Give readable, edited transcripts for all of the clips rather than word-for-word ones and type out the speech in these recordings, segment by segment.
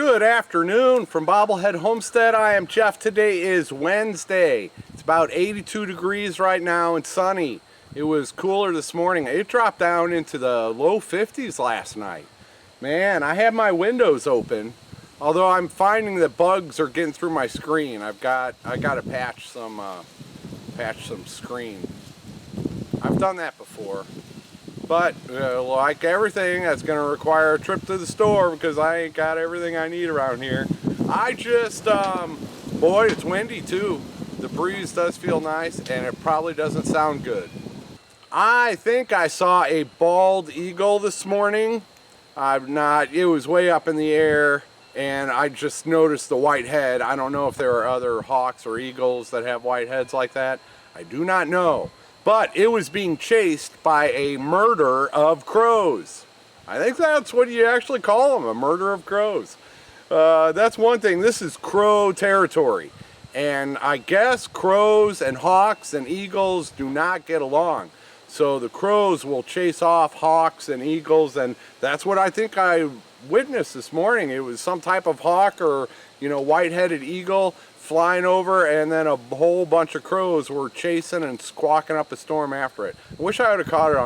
Good afternoon from Bobblehead Homestead. I am Jeff. Today is Wednesday. It's about 82 degrees right now and sunny. It was cooler this morning. It dropped down into the low 50s last night. Man, I had my windows open, although I'm finding that bugs are getting through my screen. I got to patch some screen. I've done that before. But like everything, that's going to require a trip to the store because I ain't got everything I need around here. I just, boy, it's windy too. The breeze does feel nice and it probably doesn't sound good. I think I saw a bald eagle this morning. It was way up in the air and I just noticed the white head. I don't know if there are other hawks or eagles that have white heads like that. I do not know. But it was being chased by a murder of crows. I think that's what you actually call them, a murder of crows. That's one thing. This is crow territory. And I guess crows and hawks and eagles do not get along. So the crows will chase off hawks and eagles, and that's what I think I witnessed this morning. It was some type of hawk or, white-headed eagle flying over, and then a whole bunch of crows were chasing and squawking up a storm after it. I wish I would have caught it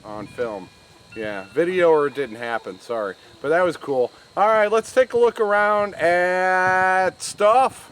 on film. Yeah, video or it didn't happen, sorry. But that was cool. All right, let's take a look around at stuff.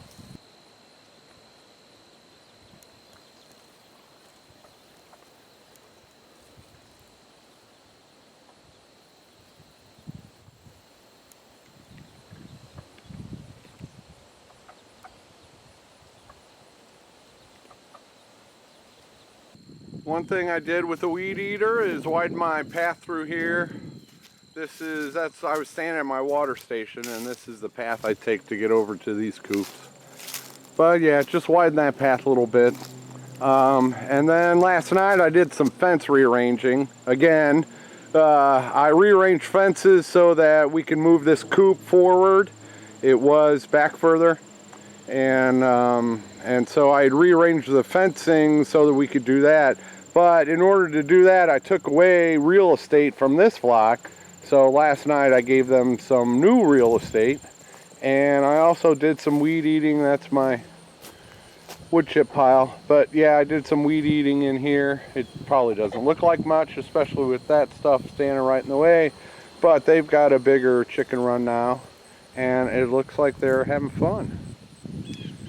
One thing I did with the weed eater is widen my path through here. I was standing at my water station and this is the path I take to get over to these coops. But yeah, just widen that path a little bit. And then last night I did some fence rearranging. Again, I rearranged fences so that we can move this coop forward. It was back further. And so I had rearranged the fencing so that we could do that. But in order to do that, I took away real estate from this flock. So last night I gave them some new real estate. And I also did some weed eating. That's my wood chip pile. But yeah, I did some weed eating in here. It probably doesn't look like much, especially with that stuff standing right in the way. But they've got a bigger chicken run now. And it looks like they're having fun.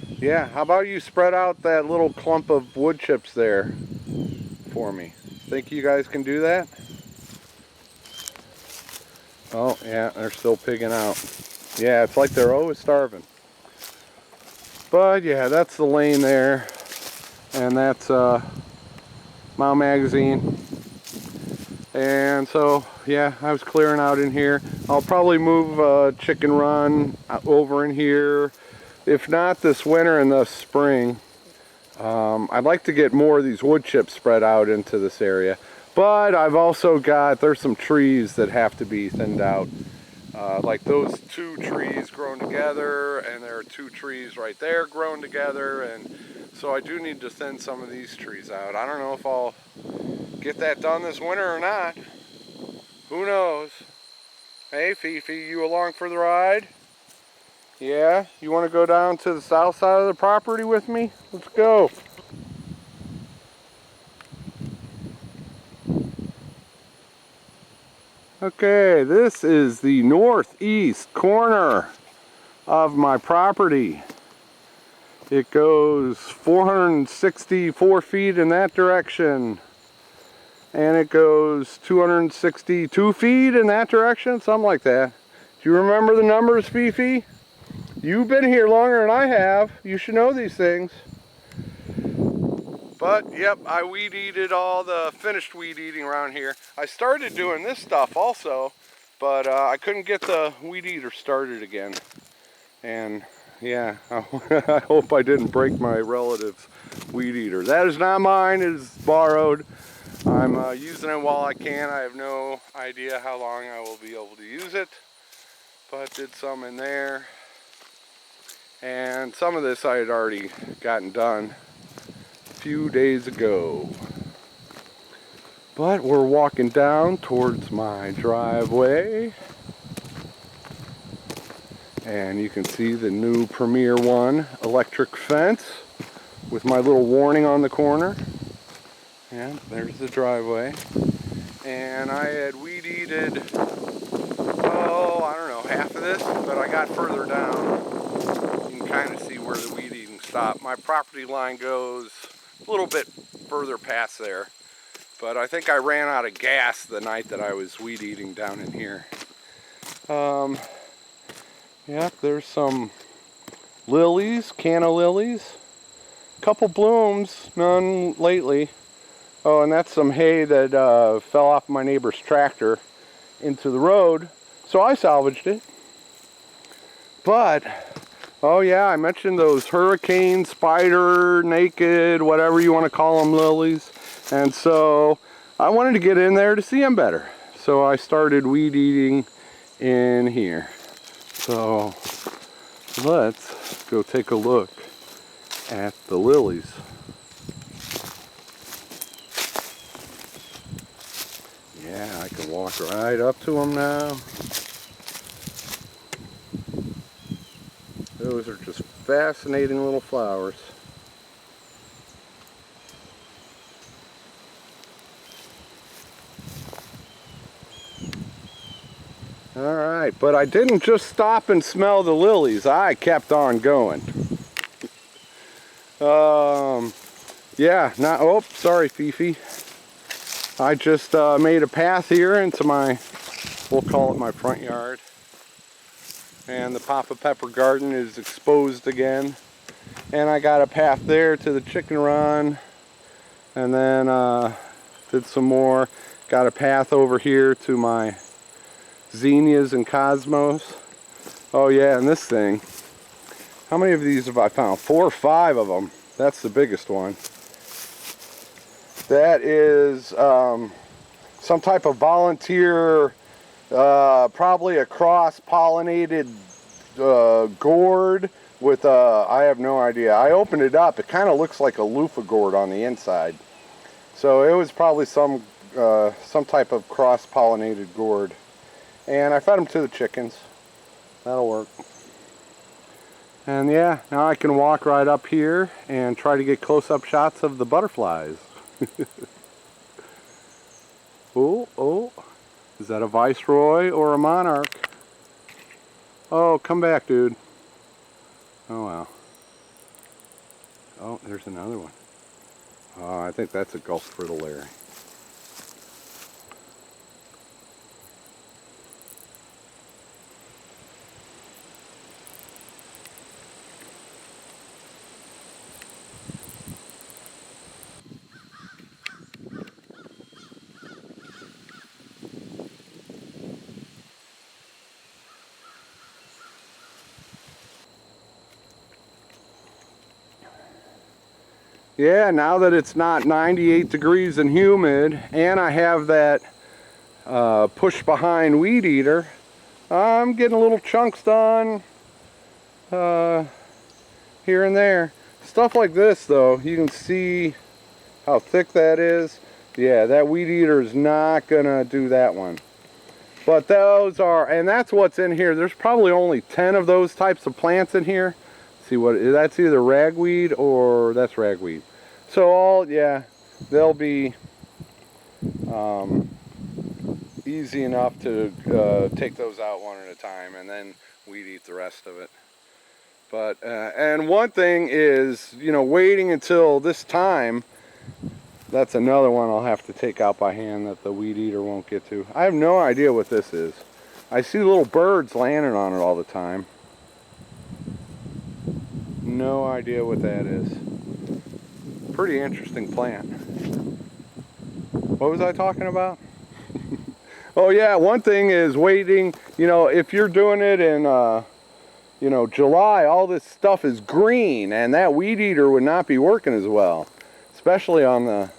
Yeah, how about you spread out that little clump of wood chips there for me? Think you guys can do that? Oh, yeah, they're still pigging out. Yeah, it's like they're always starving. But yeah, that's the lane there. And that's Mile Magazine. And so, yeah, I was clearing out in here. I'll probably move Chicken Run over in here. If not this winter and the spring. I'd like to get more of these wood chips spread out into this area. But I've also there's some trees that have to be thinned out. Like those two trees grown together, and there are two trees right there grown together. And so I do need to thin some of these trees out. I don't know if I'll get that done this winter or not. Who knows? Hey Fifi, you along for the ride? Yeah, you want to go down to the south side of the property with me? Let's go. Okay, this is the northeast corner of my property. It goes 464 feet in that direction. And it goes 262 feet in that direction, something like that. Do you remember the numbers, Fifi? You've been here longer than I have. You should know these things. But, yep, I weed eated all the finished weed eating around here. I started doing this stuff also, but I couldn't get the weed eater started again. And, yeah, I hope I didn't break my relative's weed eater. That is not mine. It is borrowed. I'm using it while I can. I have no idea how long I will be able to use it. But did some in there. And some of this I had already gotten done a few days ago. But we're walking down towards my driveway. And you can see the new Premier One electric fence with my little warning on the corner. And there's the driveway. And I had weed-eated, I don't know, half of this, but I got further down. You can kind of see where the weed eating stopped. My property line goes a little bit further past there. But I think I ran out of gas the night that I was weed eating down in here. Yeah, there's some lilies, canna lilies. Couple blooms, none lately. Oh, and that's some hay that fell off my neighbor's tractor into the road, so I salvaged it. But, oh yeah, I mentioned those hurricane, spider, naked, whatever you want to call them, lilies. And so I wanted to get in there to see them better. So I started weed eating in here. So let's go take a look at the lilies. Yeah, I can walk right up to them now. Those are just fascinating little flowers. Alright, but I didn't just stop and smell the lilies, I kept on going. Yeah, sorry Fifi. I just made a path here into my, we'll call it my front yard. And the Papa Pepper garden is exposed again. And I got a path there to the chicken run. And then did some more. Got a path over here to my zinnias and cosmos. Oh yeah, and this thing. How many of these have I found? 4 or 5 of them. That's the biggest one. That is some type of volunteer, probably a cross-pollinated gourd with I have no idea. I opened it up. It kind of looks like a loofah gourd on the inside. So it was probably some type of cross-pollinated gourd. And I fed them to the chickens. That'll work. And yeah, now I can walk right up here and try to get close-up shots of the butterflies. Oh, is that a viceroy or a monarch? Oh, come back, dude. Oh, wow. Oh, there's another one. Oh, I think that's a Gulf fritillary. Yeah, now that it's not 98 degrees and humid, and I have that push behind weed eater, I'm getting little chunks done here and there. Stuff like this though, you can see how thick that is. Yeah, that weed eater is not gonna do that one. But those are, and that's what's in here. There's probably only 10 of those types of plants in here. See what, that's either ragweed or that's ragweed. So they'll be easy enough to take those out one at a time and then weed eat the rest of it. But, and one thing is, waiting until this time, that's another one I'll have to take out by hand that the weed eater won't get to. I have no idea what this is. I see little birds landing on it all the time. No idea what that is. Pretty interesting plant. What was I talking about? Oh yeah, one thing is waiting, if you're doing it in July, all this stuff is green and that weed eater would not be working as well, especially on the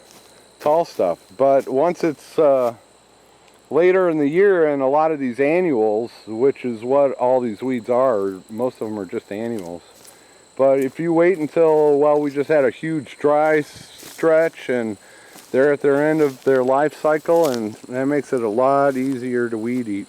tall stuff. But once it's later in the year and a lot of these annuals, which is what all these weeds are, most of them are just annuals. But if you wait until, well, we just had a huge dry stretch and they're at their end of their life cycle, and that makes it a lot easier to weed eat.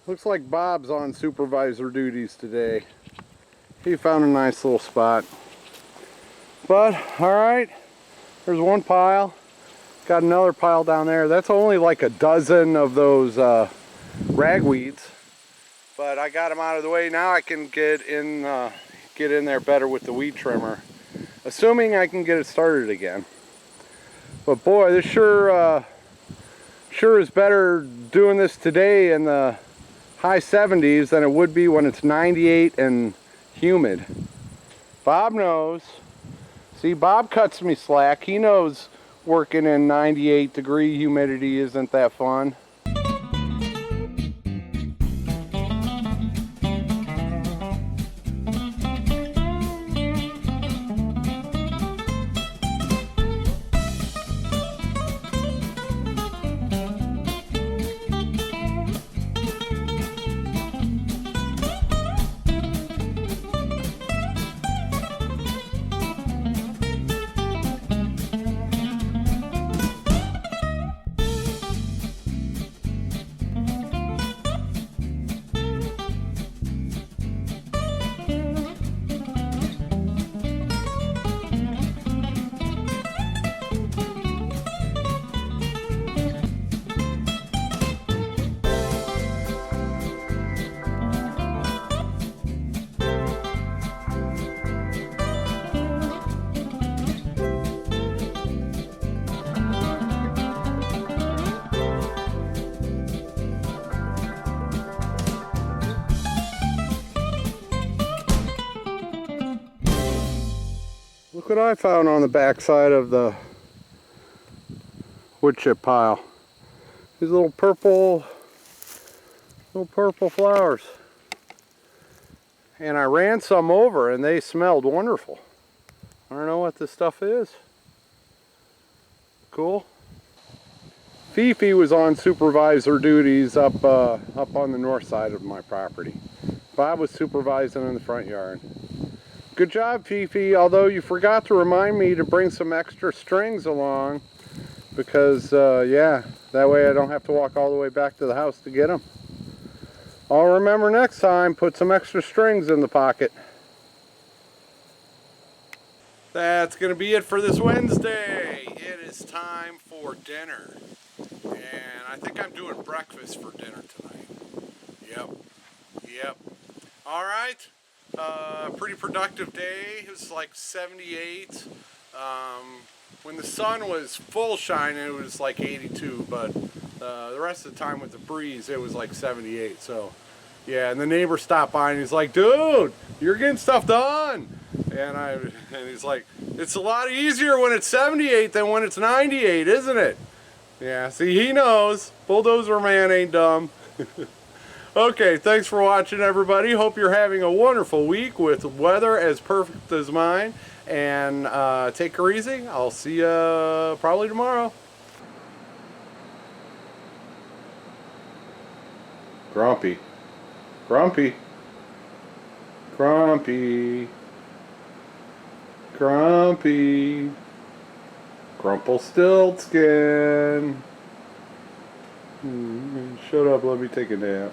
Looks like Bob's on supervisor duties today. He found a nice little spot. But, alright, there's one pile. Got another pile down there. That's only like a dozen of those ragweeds. But I got them out of the way. Now I can get in there better with the weed trimmer. Assuming I can get it started again. But boy, this sure is better doing this today in the high 70s than it would be when it's 98 and humid. Bob knows. See, Bob cuts me slack. He knows working in 98-degree humidity isn't that fun. Look what I found on the back side of the wood chip pile. These little purple flowers. And I ran some over and they smelled wonderful. I don't know what this stuff is. Cool. Fifi was on supervisor duties up on the north side of my property. Bob was supervising in the front yard. Good job, Fifi, although you forgot to remind me to bring some extra strings along because, yeah, that way I don't have to walk all the way back to the house to get them. I'll remember next time, put some extra strings in the pocket. That's going to be it for this Wednesday. It is time for dinner. And I think I'm doing breakfast for dinner tonight. Yep. All right. Pretty productive day. It was like 78. When the sun was full shine, it was like 82, but the rest of the time with the breeze, it was like 78. So, yeah, and the neighbor stopped by and he's like, dude, you're getting stuff done. And he's like, it's a lot easier when it's 78 than when it's 98, isn't it? Yeah, see, he knows. Bulldozer man ain't dumb. Okay, thanks for watching, everybody. Hope you're having a wonderful week with weather as perfect as mine. And take her easy. I'll see you probably tomorrow. Grumpy. Grumpy. Grumpy. Grumpy. Grumpelstiltskin. Shut up, let me take a nap.